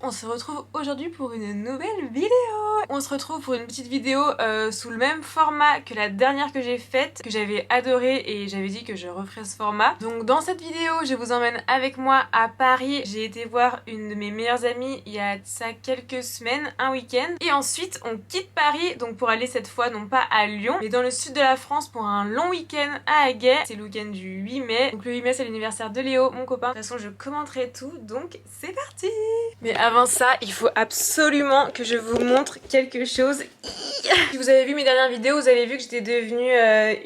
On se retrouve aujourd'hui pour une nouvelle vidéo. On se retrouve pour une petite vidéo sous le même format que la dernière que j'ai faite, que j'avais adoré et j'avais dit que je referais ce format. Donc dans cette vidéo, je vous emmène avec moi à Paris. J'ai été voir une de mes meilleures amies il y a ça quelques semaines, un week-end. Et ensuite, on quitte Paris, donc pour aller cette fois non pas à Lyon, mais dans le sud de la France pour un long week-end à Aguet. C'est le week-end du 8 mai. Donc le 8 mai, c'est l'anniversaire de Léo, mon copain. De toute façon, je commenterai tout, donc c'est parti. Mais avant ça, il faut absolument que je vous montre quelque chose. Si vous avez vu mes dernières vidéos, vous avez vu que j'étais devenue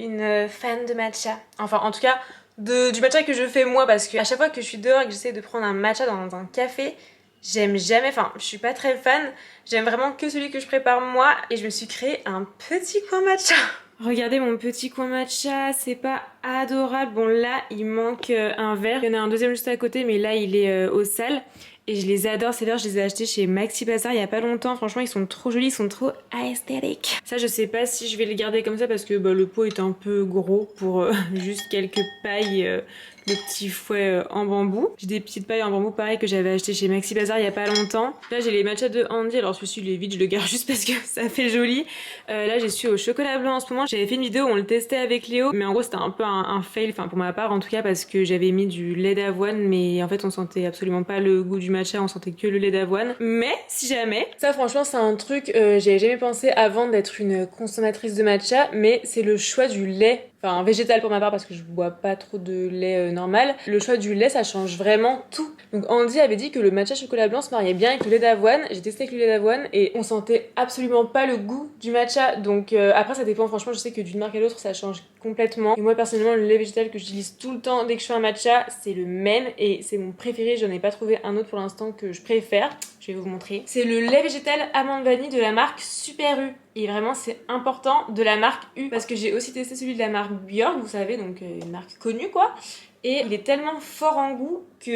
une fan de matcha. Enfin, en tout cas, du matcha que je fais moi, parce que à chaque fois que je suis dehors et que j'essaie de prendre un matcha dans un café, j'aime jamais, enfin, je suis pas très fan. J'aime vraiment que celui que je prépare moi et je me suis créé un petit coin matcha. Regardez mon petit coin matcha, c'est pas adorable. Bon là, il manque un verre. Il y en a un deuxième juste à côté, mais là, il est au sale. Et je les adore, ces verres, je les ai achetés chez Maxi Bazar il y a pas longtemps. Franchement, ils sont trop jolis, ils sont trop aesthétiques. Ça, je sais pas si je vais les garder comme ça parce que le pot est un peu gros pour juste quelques pailles de petits fouets en bambou. J'ai des petites pailles en bambou pareil que j'avais acheté chez Maxi Bazar il y a pas longtemps. Là, j'ai les matchas de Andy. Alors, celui-ci, il est vide, je le garde juste parce que ça fait joli. Là, je suis au chocolat blanc en ce moment. J'avais fait une vidéo où on le testait avec Léo, mais en gros, c'était un peu un fail, enfin pour ma part en tout cas, parce que j'avais mis du lait d'avoine, mais en fait, on sentait absolument pas le goût du matcha, on sentait que le lait d'avoine. Mais si jamais, ça franchement, c'est un truc, j'avais jamais pensé avant d'être une consommatrice de matcha, mais c'est le choix du lait. Enfin, végétal pour ma part parce que je bois pas trop de lait normal. Le choix du lait, ça change vraiment tout. Donc Andy avait dit que le matcha chocolat blanc se mariait bien avec le lait d'avoine. J'ai testé avec le lait d'avoine et on sentait absolument pas le goût du matcha. Donc après ça dépend, franchement je sais que d'une marque à l'autre ça change complètement. Et moi personnellement le lait végétal que j'utilise tout le temps dès que je fais un matcha, c'est le même et c'est mon préféré. J'en ai pas trouvé un autre pour l'instant que je préfère. Je vais vous montrer. C'est le lait végétal amande vanille de la marque Super U. Et vraiment c'est important, de la marque U, parce que j'ai aussi testé celui de la marque Björk, vous savez, donc une marque connue quoi. Et il est tellement fort en goût que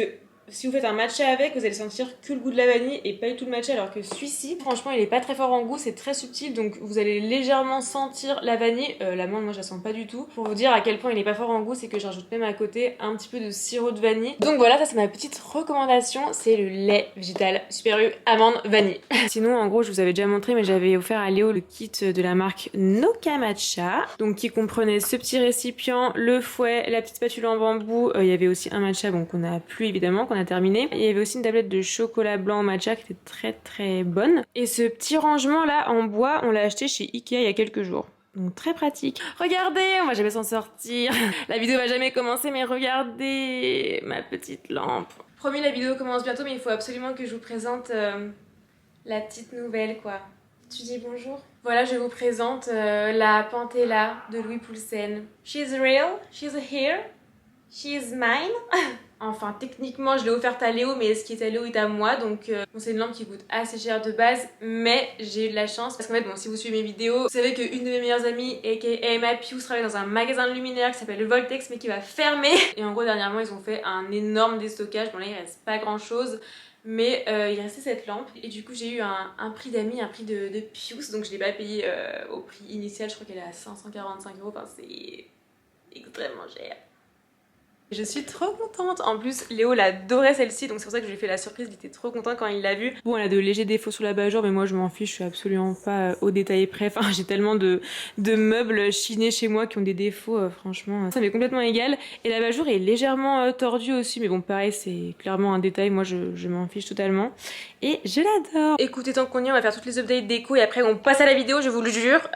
si vous faites un matcha avec, vous allez sentir que le goût de la vanille et pas du tout le matcha, alors que celui-ci, franchement, il est pas très fort en goût, c'est très subtil, donc vous allez légèrement sentir la vanille. L'amande, moi, je la sens pas du tout. Pour vous dire à quel point il est pas fort en goût, c'est que je rajoute même à côté un petit peu de sirop de vanille. Donc voilà, ça c'est ma petite recommandation, c'est le lait végétal Super U amande vanille. Sinon, en gros, je vous avais déjà montré, mais j'avais offert à Léo le kit de la marque Noka Matcha, donc qui comprenait ce petit récipient, le fouet, la petite spatule en bambou. Il y avait aussi un matcha, bon, qu'on a plus évidemment, qu'on a terminé. Il y avait aussi une tablette de chocolat blanc matcha qui était très très bonne. Et ce petit rangement là en bois, on l'a acheté chez Ikea il y a quelques jours. Donc très pratique. Regardez, on va jamais s'en sortir. La vidéo va jamais commencer, mais regardez ma petite lampe. Promis, la vidéo commence bientôt, mais il faut absolument que je vous présente la petite nouvelle quoi. Tu dis bonjour? Voilà, je vous présente la Pantella de Louis Poulsen. She's real, she's here, she's mine. Enfin, techniquement, je l'ai offerte à Léo, mais ce qui est à Léo est à moi. Donc, bon, c'est une lampe qui coûte assez cher de base, mais j'ai eu de la chance. Parce qu'en fait, bon, si vous suivez mes vidéos, vous savez qu'une de mes meilleures amies, aka Emma Pius, travaille dans un magasin de luminaires qui s'appelle le Voltex, mais qui va fermer. Et en gros, dernièrement, ils ont fait un énorme déstockage. Bon, là, il reste pas grand chose. Mais il restait cette lampe et du coup j'ai eu un prix d'amis, un prix de Pius, donc je l'ai pas payé au prix initial, je crois qu'elle est à 545 €, enfin c'est extrêmement cher. Je suis trop contente. En plus, Léo l'adorait celle-ci, donc c'est pour ça que je lui ai fait la surprise. Il était trop content quand il l'a vue. Bon, elle a de légers défauts sur l'abat-jour, mais moi je m'en fiche, je suis absolument pas au détail près. Enfin, j'ai tellement de meubles chinés chez moi qui ont des défauts, franchement, ça m'est complètement égal. Et l'abat-jour est légèrement tordu aussi, mais bon, pareil, c'est clairement un détail. Moi, je m'en fiche totalement. Et je l'adore. Écoutez, tant qu'on y est, on va faire toutes les updates déco et après on passe à la vidéo, je vous le jure.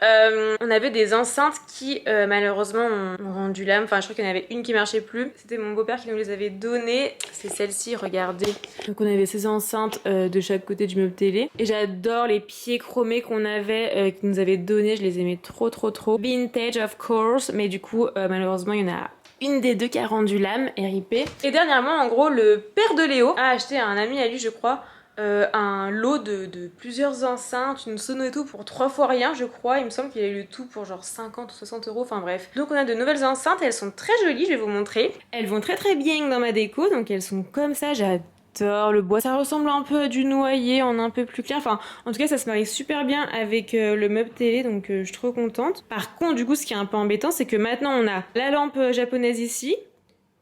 On avait des enceintes qui, malheureusement, ont rendu l'âme. Enfin, je crois qu'il y en avait une qui marchait plus. C'était mon beau-père qui nous les avait données. C'est celle-ci, regardez. Donc on avait ces enceintes de chaque côté du meuble télé. Et j'adore les pieds chromés qu'on avait, qui nous avait donné. Je les aimais trop trop trop. Vintage of course. Mais du coup, malheureusement, il y en a une des deux qui a rendu l'âme, RIP. Et dernièrement, en gros, le père de Léo a acheté à un ami à lui, je crois, un lot de plusieurs enceintes, une sono et tout pour 3 fois rien je crois. Il me semble qu'il a eu le tout pour genre 50 ou 60 €, enfin bref. Donc on a de nouvelles enceintes, elles sont très jolies, je vais vous montrer. Elles vont très très bien dans ma déco, donc elles sont comme ça, j'adore le bois. Ça ressemble un peu à du noyer en un peu plus clair, enfin en tout cas ça se marie super bien avec le meuble télé, donc je suis trop contente. Par contre du coup ce qui est un peu embêtant c'est que maintenant on a la lampe japonaise ici,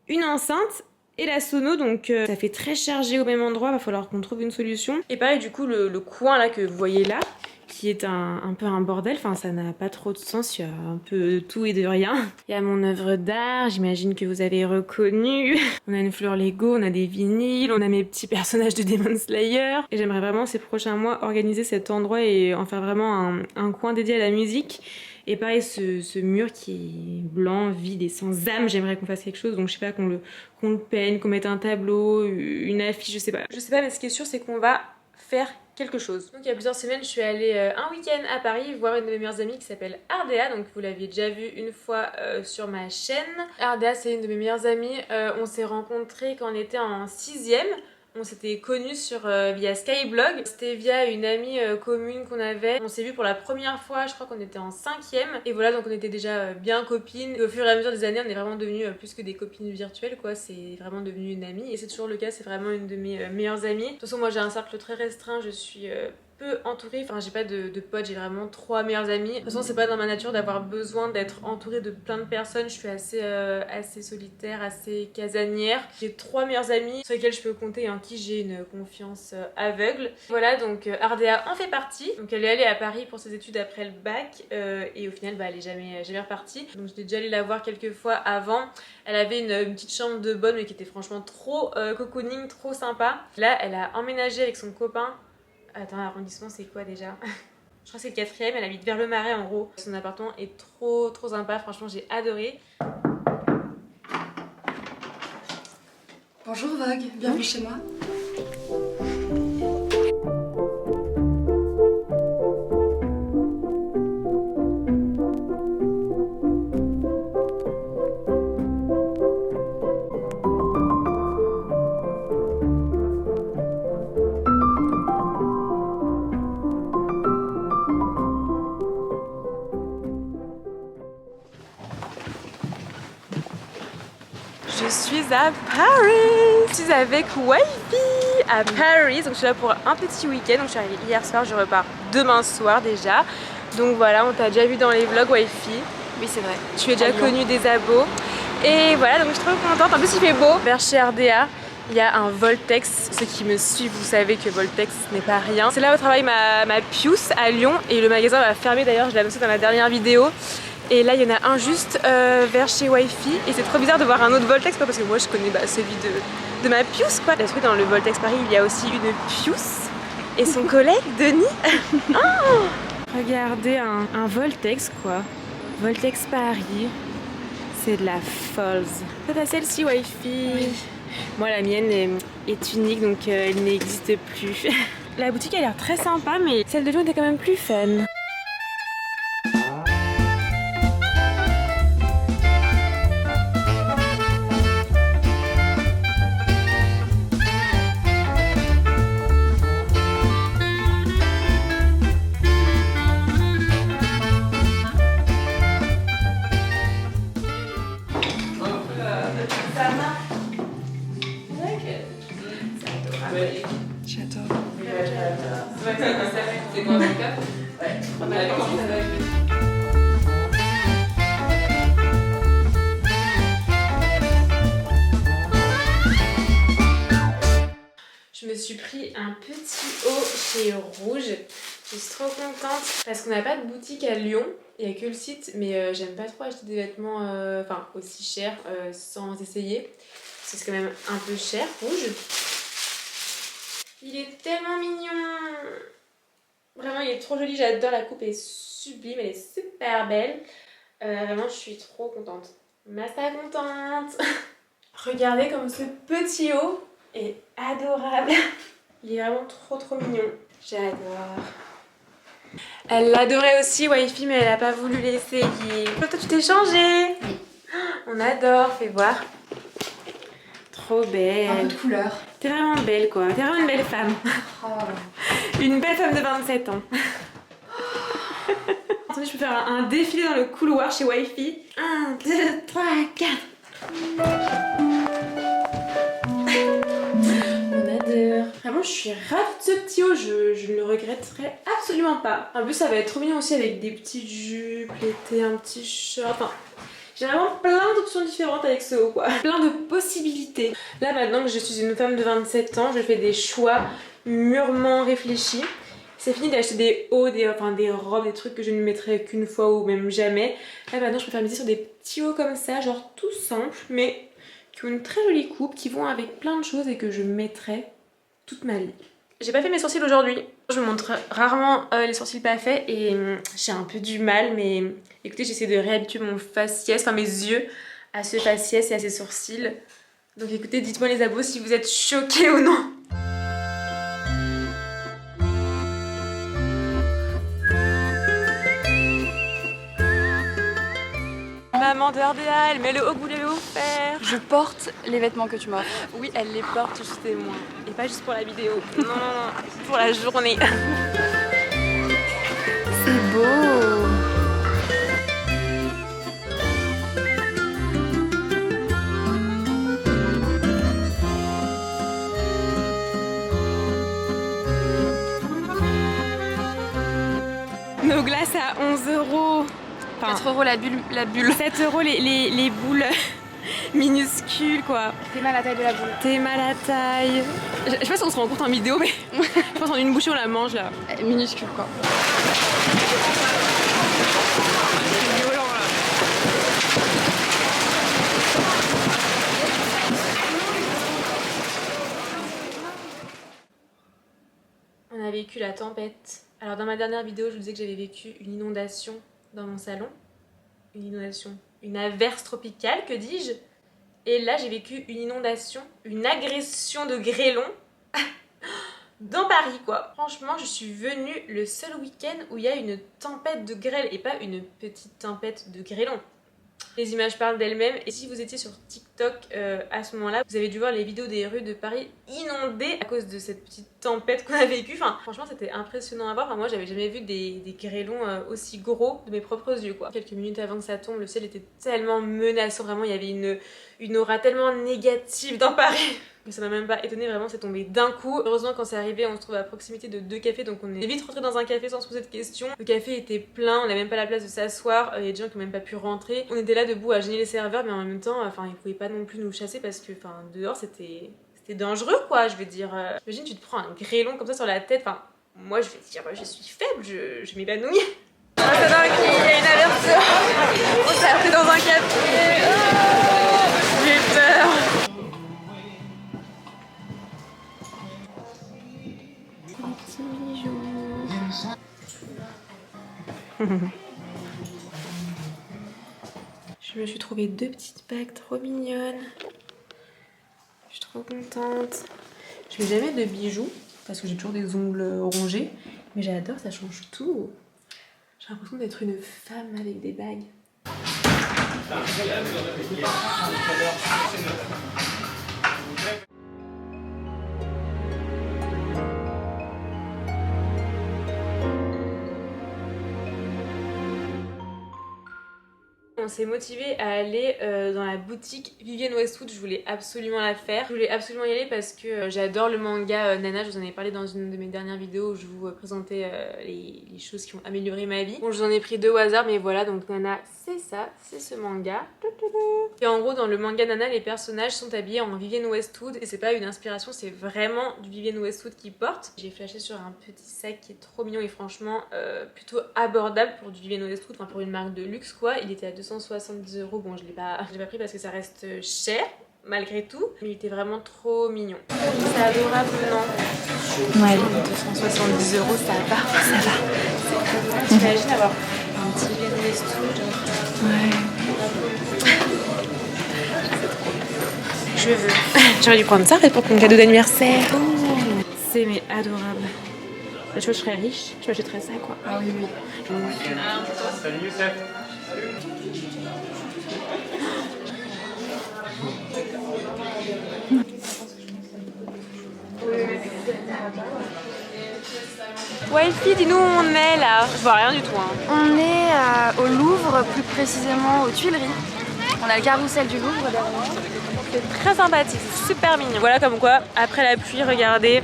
une enceinte et la sono, donc ça fait très chargé au même endroit, va falloir qu'on trouve une solution. Et pareil du coup le coin là que vous voyez là, qui est un peu un bordel, enfin ça n'a pas trop de sens, il y a un peu de tout et de rien. Il y a mon œuvre d'art, j'imagine que vous avez reconnu. On a une fleur Lego, on a des vinyles, on a mes petits personnages de Demon Slayer. Et j'aimerais vraiment ces prochains mois organiser cet endroit et en faire vraiment un coin dédié à la musique. Et pareil, ce mur qui est blanc, vide et sans âme, j'aimerais qu'on fasse quelque chose. Donc je sais pas, qu'on le peigne, qu'on mette un tableau, une affiche, je sais pas. Je sais pas, mais ce qui est sûr, c'est qu'on va faire quelque chose. Donc il y a plusieurs semaines, je suis allée un week-end à Paris voir une de mes meilleures amies qui s'appelle Ardea. Donc vous l'aviez déjà vue une fois sur ma chaîne. Ardea, c'est une de mes meilleures amies. On s'est rencontrés quand on était en 6e. On s'était connus via Skyblog. C'était via une amie commune qu'on avait. On s'est vu pour la première fois, je crois qu'on était en 5e. Et voilà, donc on était déjà bien copines. Et au fur et à mesure des années, on est vraiment devenues plus que des copines virtuelles, quoi. C'est vraiment devenu une amie. Et c'est toujours le cas, c'est vraiment une de mes meilleures amies. De toute façon, moi j'ai un cercle très restreint, je suis peu entourée, enfin j'ai pas de potes, j'ai vraiment 3 meilleures amies. De toute façon c'est pas dans ma nature d'avoir besoin d'être entourée de plein de personnes, je suis assez solitaire, assez casanière. J'ai 3 meilleures amies sur lesquelles je peux compter et en qui j'ai une confiance aveugle. Voilà, donc Ardea en fait partie. Donc elle est allée à Paris pour ses études après le bac et au final elle est jamais repartie. Donc j'étais déjà allée la voir quelques fois avant. Elle avait une petite chambre de bonne mais qui était franchement trop cocooning, trop sympa. Là elle a emménagé avec son copain. Attends, l'arrondissement c'est quoi déjà? Je crois que c'est le 4e, elle habite vers le Marais en gros. Son appartement est trop sympa, franchement j'ai adoré. Bonjour Vogue, bienvenue chez moi. Je suis à Paris. Je suis avec Wifey à Paris. Donc je suis là pour un petit week-end. Donc je suis arrivée hier soir, je repars demain soir déjà. Donc voilà, on t'a déjà vu dans les vlogs Wifey. Oui c'est vrai. Tu es déjà connue des abos. Et voilà, donc je suis trop contente. En plus il fait beau. Vers chez Ardea, il y a un Voltex. Ceux qui me suivent, vous savez que Voltex ce n'est pas rien. C'est là où travaille ma Pius à Lyon. Et le magasin va fermer d'ailleurs, je l'ai annoncé dans ma dernière vidéo. Et là il y en a un juste vers chez Wifey. Et c'est trop bizarre de voir un autre Voltex, parce que moi je connais celui de ma Pius quoi. Parce que dans le Voltex Paris il y a aussi une Pius et son collègue Denis. Oh, regardez un Voltex quoi. Voltex Paris. C'est de la folle. Ça t'as celle-ci Wifey? Oui. Moi la mienne est unique donc elle n'existe plus. La boutique a l'air très sympa mais celle de Lyon était quand même plus fun. J'adore. C'est quoi mon cas? Ouais. Je me suis pris un petit haut chez Rouge. Je suis trop contente parce qu'on n'a pas de boutique à Lyon. Il n'y a que le site, mais j'aime pas trop acheter des vêtements aussi chers sans essayer. Parce que c'est quand même un peu cher, Rouge. Il est tellement mignon. Vraiment, il est trop joli. J'adore, la coupe est sublime. Elle est super belle. Vraiment, je suis trop contente. Massa contente. Regardez comme ce petit haut est adorable. Il est vraiment trop mignon. J'adore. Elle l'adorait aussi, Wifey, mais elle a pas voulu l'essayer. Toi, tu t'es changée. Oui. On adore, fais voir. Trop belle. Un peu de couleur. T'es vraiment belle, quoi. T'es vraiment une belle femme. Oh. Une belle femme de 27 ans. Attendez, je peux faire un défilé dans le couloir chez Wifey. 1, 2, 3, 4. On adore. Vraiment, je suis ravie de ce petit haut. Je ne le regretterai absolument pas. En plus, ça va être trop mignon aussi avec des petites jupes, l'été, un petit short. Enfin, J'ai vraiment plein d'options différentes avec ce haut quoi. Plein de possibilités. Là maintenant que je suis une femme de 27 ans, je fais des choix mûrement réfléchis. C'est fini d'acheter des hauts, des robes, des trucs que je ne mettrai qu'une fois ou même jamais. Là maintenant je préfère miser sur des petits hauts comme ça, genre tout simples, mais qui ont une très jolie coupe, qui vont avec plein de choses et que je mettrai toute ma vie. J'ai pas fait mes sourcils aujourd'hui. Je me montre rarement les sourcils pas faits et j'ai un peu du mal, mais écoutez, j'essaie de réhabituer mon faciès, enfin mes yeux à ce faciès et à ces sourcils. Donc écoutez, dites-moi les abos si vous êtes choqués ou non. Maman de RDA, elle met le haut que vous lui avez offert. Je porte les vêtements que tu m'as. Oui, elle les porte juste et moi. Et pas juste pour la vidéo. Non, non, non, pour la journée. C'est beau. Nos glaces à 11 €. Enfin, 4 € la bulle. 7 € les boules minuscules quoi. T'es mal à la taille de la boule. T'es mal à taille. Je sais pas si on se rend compte en vidéo, mais je pense en une bouchée on la mange là. Minuscule quoi. C'est violent là. On a vécu la tempête. Alors dans ma dernière vidéo, je vous disais que j'avais vécu une inondation dans mon salon. Une inondation, une averse tropicale, que dis-je? Et là, j'ai vécu une inondation, une agression de grêlons dans Paris, quoi. Franchement, je suis venue le seul week-end où il y a une tempête de grêle et pas une petite tempête de grêlons. Les images parlent d'elles-mêmes et si vous étiez sur TikTok à ce moment-là, vous avez dû voir les vidéos des rues de Paris inondées à cause de cette petite tempête qu'on a vécue. Enfin, franchement, c'était impressionnant à voir. Enfin, moi, j'avais jamais vu des grêlons aussi gros de mes propres yeux, quoi. Quelques minutes avant que ça tombe, le ciel était tellement menaçant. Vraiment, il y avait une aura tellement négative dans Paris. Mais ça m'a même pas étonné, vraiment c'est tombé d'un coup. Heureusement quand c'est arrivé on se trouve à proximité de 2 cafés, donc on est vite rentré dans un café sans se poser de questions. Le café était plein, on n'avait même pas la place de s'asseoir, il y a des gens qui n'ont même pas pu rentrer. On était là debout à gêner les serveurs, mais en même temps, enfin ils pouvaient pas non plus nous chasser parce que dehors c'était dangereux quoi, je veux dire. Imagine tu te prends un grêlon comme ça sur la tête, enfin moi je vais dire je suis faible, je m'évanouis. Oh, c'est dingue, il y a une averse. On s'est appris dans un café. Oh, j'ai peur. Je me suis trouvé 2 petites bagues trop mignonnes. Je suis trop contente. Je mets jamais de bijoux parce que j'ai toujours des ongles rongés, mais j'adore, ça change tout. J'ai l'impression d'être une femme avec des bagues. On s'est motivé à aller dans la boutique Vivienne Westwood, je voulais absolument la faire. Je voulais absolument y aller parce que j'adore le manga Nana, je vous en ai parlé dans une de mes dernières vidéos où je vous présentais les choses qui ont amélioré ma vie. Bon, je vous en ai pris 2 au hasard, mais voilà, donc Nana, c'est ça, c'est ce manga. Et en gros, dans le manga Nana, les personnages sont habillés en Vivienne Westwood et c'est pas une inspiration, c'est vraiment du Vivienne Westwood qu'ils portent. J'ai flashé sur un petit sac qui est trop mignon et franchement plutôt abordable pour du Vivienne Westwood, enfin pour une marque de luxe quoi. Il était à 270 €, bon je l'ai pas pris parce que ça reste cher malgré tout, mais il était vraiment trop mignon. C'est adorable, non? Ouais. 270 €, ça va. T'imagines avoir un petit Vivienne Westwood? Ouais. Je veux. J'aurais dû prendre ça pour mon cadeau d'anniversaire. Oh, c'est mais adorable. Tu vois, je serais riche, je m'achèterais ça quoi. Ah oui, oui. Salut Youssef. Wifi, dis-nous où on est là. Je vois rien du tout. Hein. On est au Louvre, plus précisément aux Tuileries. On a le carrousel du Louvre derrière. C'est très sympathique, c'est super mignon. Voilà comme quoi, après la pluie, regardez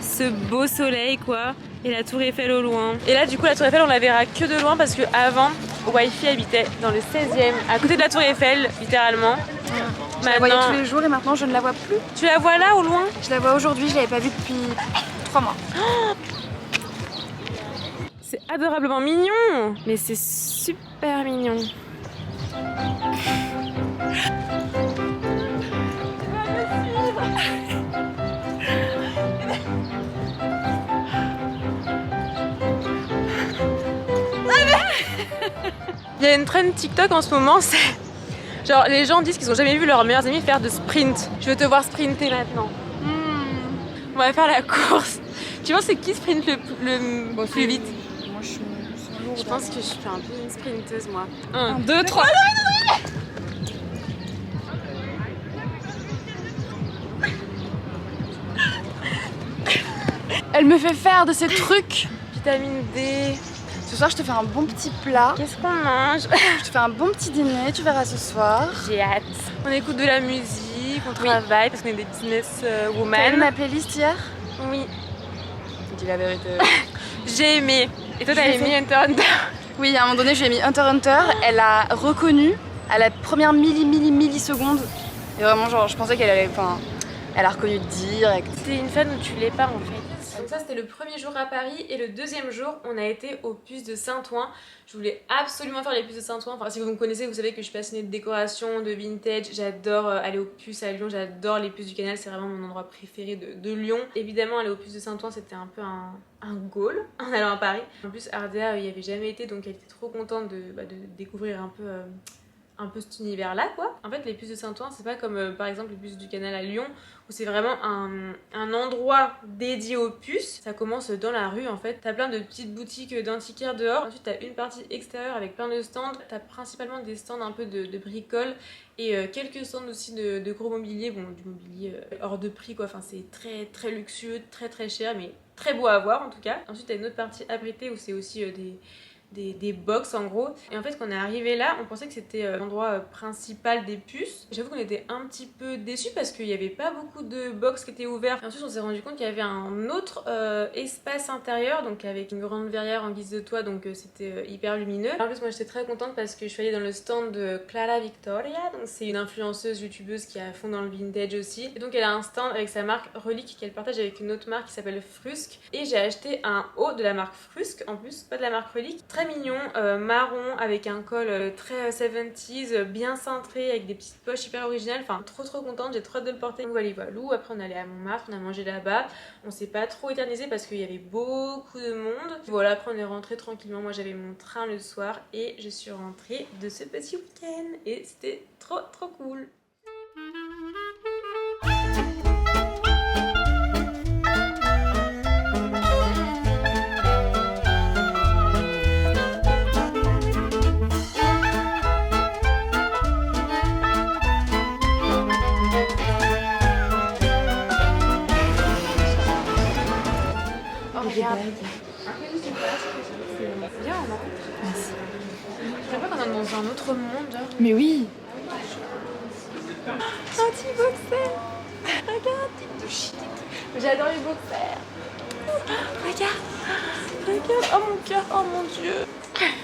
ce beau soleil quoi. Et la tour Eiffel au loin. Et là du coup la tour Eiffel on la verra que de loin parce que avant Wi-Fi habitait dans le 16e, à côté de la Tour Eiffel, littéralement. Je la voyais tous les jours et maintenant je ne la vois plus. Tu la vois là, au loin? Je la vois aujourd'hui, je l'avais pas vue depuis 3 mois. C'est adorablement mignon, mais c'est super mignon. Il y a une trend TikTok en ce moment, c'est genre les gens disent qu'ils ont jamais vu leurs meilleurs amis faire de sprint. Je veux te voir sprinter maintenant. On va faire la course. Tu penses c'est qui sprint le plus vite? Moi je suis lourde. Je pense que je suis un peu une sprinteuse moi. 1, 2, 3. Elle me fait faire de ces trucs. Vitamine D. Ce soir je te fais un bon petit plat. Qu'est-ce qu'on mange? Je te fais un bon petit dîner, tu verras ce soir. J'ai hâte. On écoute de la musique, on travaille parce qu'on est des business T'as aimé women. ma playlist hier? Oui, Dis la vérité. j'ai aimé. Et toi t'as J'ai aimé Hunter x Hunter? Oui, à un moment donné, j'ai mis Hunter x Hunter. Elle a reconnu à la première milliseconde. Et vraiment, genre, je pensais qu'elle allait. Enfin, elle a reconnu direct. T'es une fan ou tu l'es pas en fait? Donc ça c'était le premier jour à Paris et le deuxième jour on a été aux Puces de Saint-Ouen. Je voulais absolument faire les Puces de Saint-Ouen. Enfin si vous me connaissez vous savez que je suis passionnée de décoration, de vintage. J'adore aller aux Puces à Lyon, j'adore les Puces du Canal, c'est vraiment mon endroit préféré de Lyon. Évidemment aller aux Puces de Saint-Ouen c'était un peu un goal en allant à Paris. En plus Ardea y avait jamais été donc elle était trop contente de découvrir un peu cet univers là quoi. En fait les Puces de Saint-Ouen c'est pas comme par exemple les Puces du Canal à Lyon où c'est vraiment un endroit dédié aux puces. Ça commence dans la rue en fait. T'as plein de petites boutiques d'antiquaires dehors. Ensuite t'as une partie extérieure avec plein de stands. T'as principalement des stands un peu de bricoles et quelques stands aussi de gros mobilier. Bon du mobilier hors de prix quoi. Enfin c'est très très luxueux, très très cher mais très beau à voir en tout cas. Ensuite t'as une autre partie abritée où c'est aussi des box en gros. Et en fait quand on est arrivé là on pensait que c'était l'endroit principal des puces. J'avoue qu'on était un petit peu déçus parce qu'il n'y avait pas beaucoup de box qui étaient ouverts. Et ensuite on s'est rendu compte qu'il y avait un autre espace intérieur donc avec une grande verrière en guise de toit donc c'était hyper lumineux. En plus moi j'étais très contente parce que je suis allée dans le stand de Clara Victoria. Donc c'est une influenceuse youtubeuse qui est à fond dans le vintage aussi. Et donc elle a un stand avec sa marque Relique qu'elle partage avec une autre marque qui s'appelle Frusque. Et j'ai acheté un haut de la marque Frusque en plus, pas de la marque Relique. Très mignon, marron avec un col très 70s, bien cintré avec des petites poches hyper originales. Enfin trop contente, j'ai trop hâte de le porter. Donc voilà. Après on est allé à Montmartre, on a mangé là-bas. On s'est pas trop éternisé parce qu'il y avait beaucoup de monde. Voilà, après on est rentré tranquillement. Moi j'avais mon train le soir et je suis rentrée de ce petit week-end et c'était trop cool. Regarde. C'est bien, non? Merci. Je sais pas qu'on est dans un autre monde, genre. Mais oui. Un petit boxer. Regarde. J'adore les boxers. Regarde. Oh mon cœur, oh mon dieu.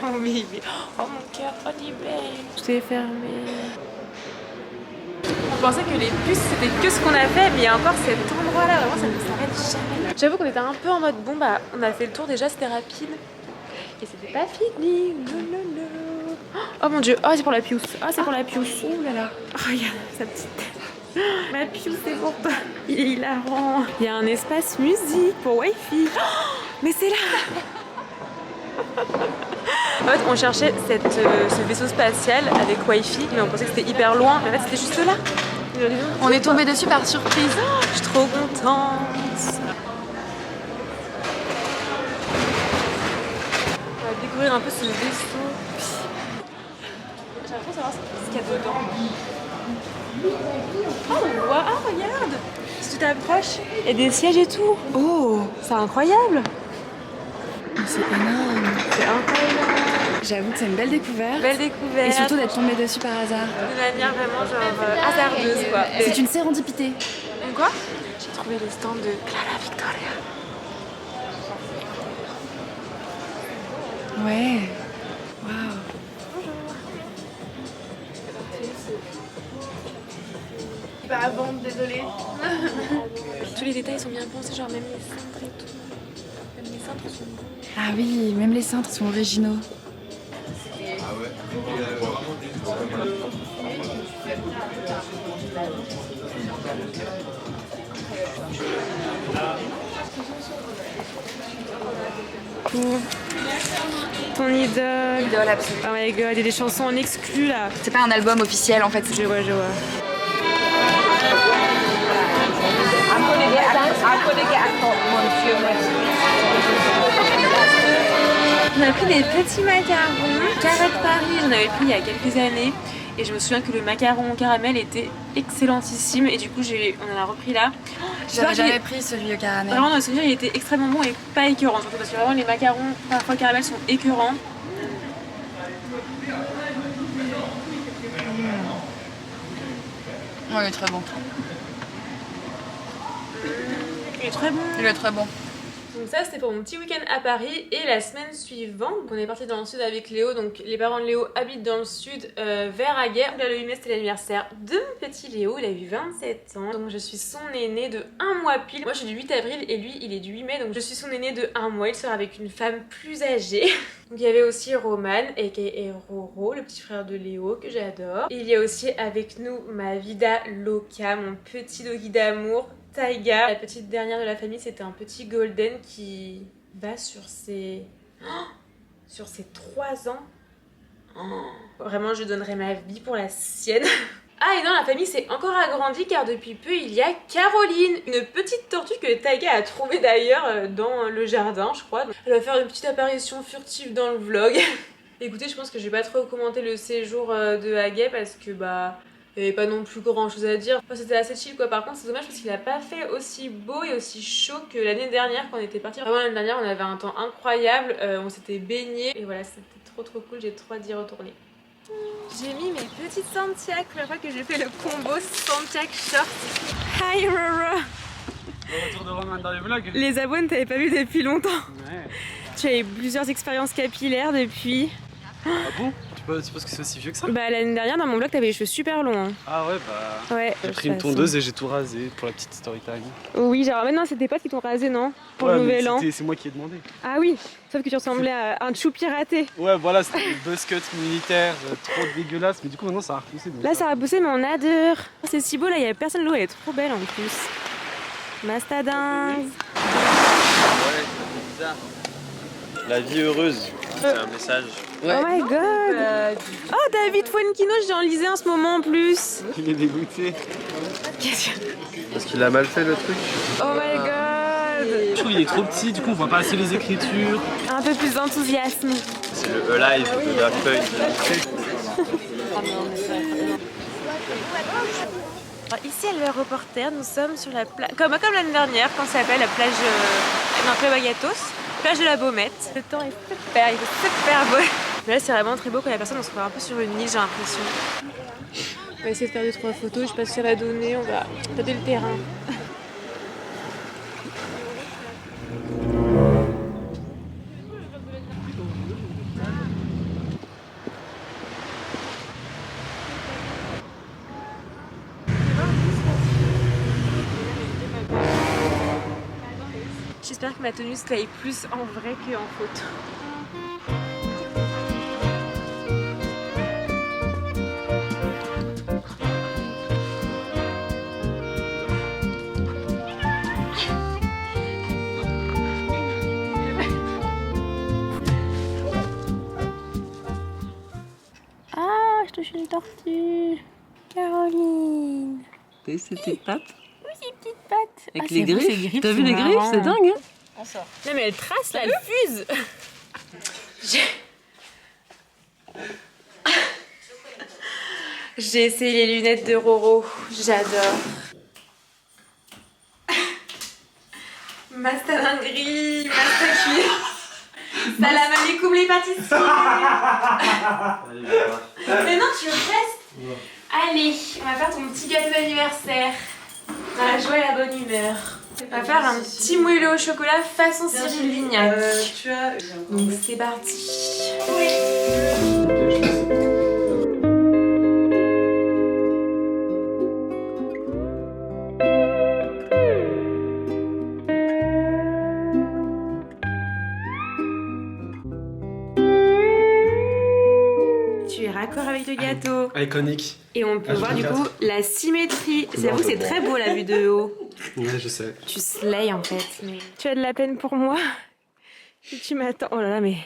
Oh bébé. Oh mon cœur, oh bébé. Tout est fermé. On pensait que les puces c'était que ce qu'on a fait, mais il y a encore cet endroit là, vraiment ça ne s'arrête jamais. J'avoue qu'on était un peu en mode bon bah on a fait le tour déjà, c'était rapide. Et c'était pas fini. Oh mon dieu, oh c'est pour la piouce. Oh c'est pour la piouce. Oh là là. Oh, regarde sa petite tête. Ma piouce c'est pour toi. Il est hilarant. Il y a un espace musique pour Wi-Fi. Oh, mais c'est là. En fait on cherchait ce vaisseau spatial avec Wi-Fi mais on pensait que c'était hyper loin mais en fait c'était juste là. On est tombé dessus par surprise. Oh, je suis trop contente. On va découvrir un peu ce vaisseau. J'ai l'impression de savoir ce qu'il y a dedans. Oh wow, ah, regarde. Si tu t'approches, il y a des sièges et tout. Oh, c'est incroyable. C'est énorme. C'est incroyable. J'avoue que c'est une belle découverte. Belle découverte. Et surtout d'être tombée dessus par hasard. De manière vraiment genre hasardeuse quoi. C'est une sérendipité. Quoi? J'ai trouvé le stand de Clara Victoria. Ouais. Waouh. pas à vendre, désolée. Tous les détails sont bien pensés, genre même les cintres et tout. Même les cintres sont beaux. Ah oui, même les cintres sont originaux. Ton idole. Idole absolue. Oh my god, il y a des chansons en exclu là. C'est pas un album officiel en fait. Je vois. On a pris des petits macarons Carré de Paris, j'en avais pris il y a quelques années et je me souviens que le macaron au caramel était excellentissime et du coup on en a repris là. J'avais jamais pris celui au caramel. Vraiment dans le souvenir il était extrêmement bon et pas écœurant surtout parce que vraiment les macarons parfois caramel sont écœurants. Oh, il est très bon. Il est très bon. Il est très bon. Donc ça c'était pour mon petit week-end à Paris et la semaine suivante on est parti dans le sud avec Léo, donc les parents de Léo habitent dans le sud vers Aguet. Là le 8 mai c'était l'anniversaire de mon petit Léo, il a eu 27 ans donc je suis son aîné de 1 mois pile. Moi je suis du 8 avril et lui il est du 8 mai donc je suis son aîné de 1 mois, il sera avec une femme plus âgée. Donc il y avait aussi Roman aka Roro, le petit frère de Léo que j'adore. Et il y a aussi avec nous ma vida loca, mon petit doggy d'amour. Taiga, la petite dernière de la famille, c'était un petit golden qui va sur ses 3 ans. Vraiment, je donnerais ma vie pour la sienne. Ah et non, la famille s'est encore agrandie car depuis peu il y a Caroline, une petite tortue que Taiga a trouvée d'ailleurs dans le jardin je crois. Elle va faire une petite apparition furtive dans le vlog. Écoutez, je pense que je vais pas trop commenter le séjour de Aguet parce que il n'y avait pas non plus grand chose à dire. Enfin, c'était assez chill quoi. Par contre c'est dommage parce qu'il a pas fait aussi beau et aussi chaud que l'année dernière quand on était partis. Vraiment l'année dernière on avait un temps incroyable, on s'était baigné et voilà c'était trop cool, j'ai trop hâte d'y retourner. J'ai mis mes petites Santiago, la fois que j'ai fait le combo Santiago short. Hi Roro. Le retour de Romain dans les vlogs. Les abonnés t'avais pas vu depuis longtemps. Ouais. Tu as eu plusieurs expériences capillaires depuis. Ah bon? Tu penses que c'est aussi vieux que ça? Bah l'année dernière dans mon vlog t'avais les cheveux super longs. Hein. Ah ouais Ouais. j'ai pris une tondeuse et j'ai tout rasé pour la petite story time. Oui genre maintenant c'était pas qui t'ont rasé non? Pour Ouais, le nouvel an. C'est moi qui ai demandé. Ah oui, sauf que tu ressemblais à un choupi raté. Ouais voilà, c'était le buzz cut militaire, trop dégueulasse, mais du coup maintenant ça a repoussé. Là ça a poussé mais on adore. C'est si beau là, il y a personne, l'eau elle est trop belle en plus. Mastadingue. Ouais, c'est ça. La vie heureuse, c'est un message. Ouais. Oh my god. Oh David Fuenquino, j'en lisais en ce moment en plus. Il est dégoûté. Qu'est-ce que... Parce qu'il a mal fait le truc. Oh my god. Je trouve qu'il est trop petit, du coup on voit pas assez les écritures. Un peu plus d'enthousiasme. C'est le live de la feuille. Alors, ici à l'aéroporteur, nous sommes sur la plage, comme l'année dernière, quand ça s'appelle la plage, Club Agathos, plage de la Baumette. Le temps est super, il est super beau. Mais là c'est vraiment très beau quand il y a personne, on se croit un peu sur une île, j'ai l'impression. On va essayer de faire 2-3 photos, je sais pas ce que ça va donner, on va tâter le terrain. J'espère que ma tenue se taille plus en vrai qu'en photo. Ah, je touche une tortue. Caroline. T'as vu ces petites pattes? Oui, ces petites pattes. Avec Ah, les c'est beau, ces griffes. T'as vu les griffes? marrant. C'est dingue, hein? On sort. Non mais elle trace là, elle fuse. J'ai essayé les lunettes de Roro, j'adore. Mastadinguerie, mastacuir. Salam alaikum les pâtissiers. Mais non, tu restes. Allez, on va faire ton petit gâteau d'anniversaire. Dans la joie et la bonne humeur. On va faire un petit moelleux au chocolat façon Cyril Lignac. Donc c'est parti. avec le gâteau. Iconique. Et on peut voir du H24. coup la symétrie. J'avoue c'est très beau la vue de haut. Ouais, je sais. Tu slay en fait. Mais... Tu as de la peine pour moi si tu m'attends. Oh là là mais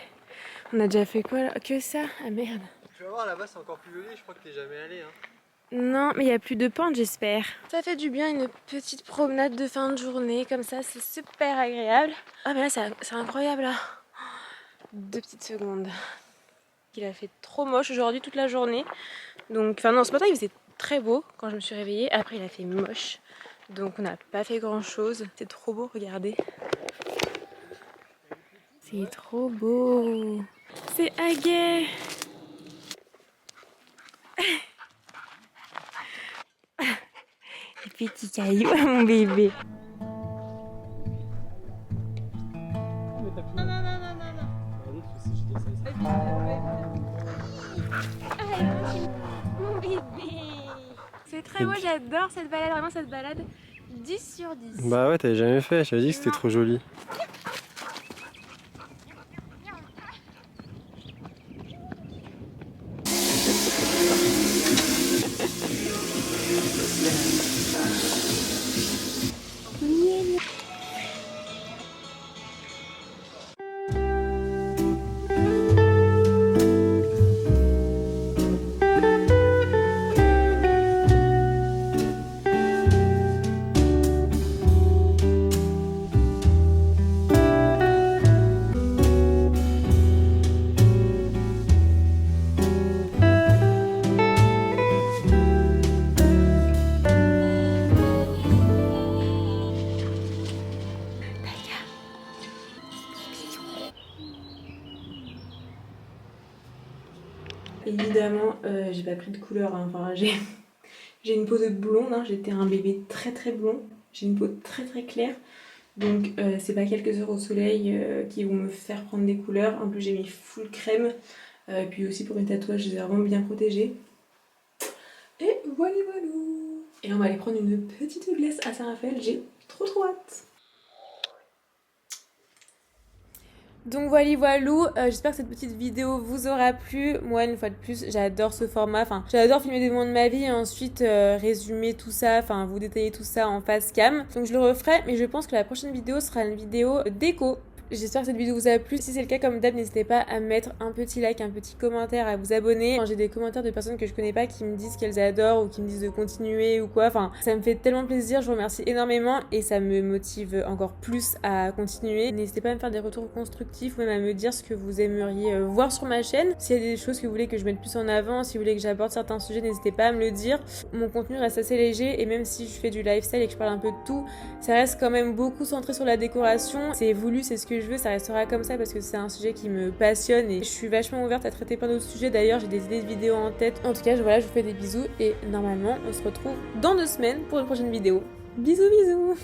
on a déjà fait quoi là? Que ça? Ah merde. Tu vas voir là-bas c'est encore plus joli, je crois que t'es jamais allé. Hein. Non mais il n'y a plus de pente j'espère. Ça fait du bien une petite promenade de fin de journée comme ça, c'est super agréable. Ah mais là c'est incroyable là. 2 petites secondes. Il a fait trop moche aujourd'hui toute la journée. Donc, enfin non, ce matin il faisait très beau quand je me suis réveillée. Après il a fait moche. Donc on n'a pas fait grand chose. C'est trop beau, regardez. C'est trop beau. C'est Aguet. Petit caillou, mon bébé. Mon bébé. C'est très beau, j'adore cette balade, vraiment cette balade 10 sur 10. Bah ouais, t'avais jamais fait, j'avais dit que c'était trop joli. Évidemment, j'ai pas pris de couleur, hein. Enfin, j'ai une peau de blonde, hein. J'étais un bébé très blond, j'ai une peau très claire, donc c'est pas quelques heures au soleil qui vont me faire prendre des couleurs. En plus j'ai mis full crème, puis aussi pour mes tatouages je les ai vraiment bien protégés. Et voilà. Et on va aller prendre une petite glace à Saint-Raphaël, j'ai trop hâte. Donc voilà, j'espère que cette petite vidéo vous aura plu. Moi une fois de plus j'adore ce format, enfin j'adore filmer des moments de ma vie et ensuite résumer tout ça, enfin vous détailler tout ça en face cam. Donc je le referai, mais je pense que la prochaine vidéo sera une vidéo déco. J'espère que cette vidéo vous a plu. Si c'est le cas, comme d'hab, n'hésitez pas à mettre un petit like, un petit commentaire, à vous abonner. J'ai des commentaires de personnes que je connais pas qui me disent qu'elles adorent ou qui me disent de continuer ou quoi. Enfin, ça me fait tellement plaisir, je vous remercie énormément et ça me motive encore plus à continuer. N'hésitez pas à me faire des retours constructifs ou même à me dire ce que vous aimeriez voir sur ma chaîne. S'il y a des choses que vous voulez que je mette plus en avant, si vous voulez que j'aborde certains sujets, n'hésitez pas à me le dire. Mon contenu reste assez léger et même si je fais du lifestyle et que je parle un peu de tout, ça reste quand même beaucoup centré sur la décoration. C'est voulu, c'est ce que je veux, ça restera comme ça parce que c'est un sujet qui me passionne et je suis vachement ouverte à traiter plein d'autres sujets. D'ailleurs j'ai des idées de vidéos en tête. En tout cas voilà, je vous fais des bisous et normalement on se retrouve dans 2 semaines pour une prochaine vidéo. Bisous bisous.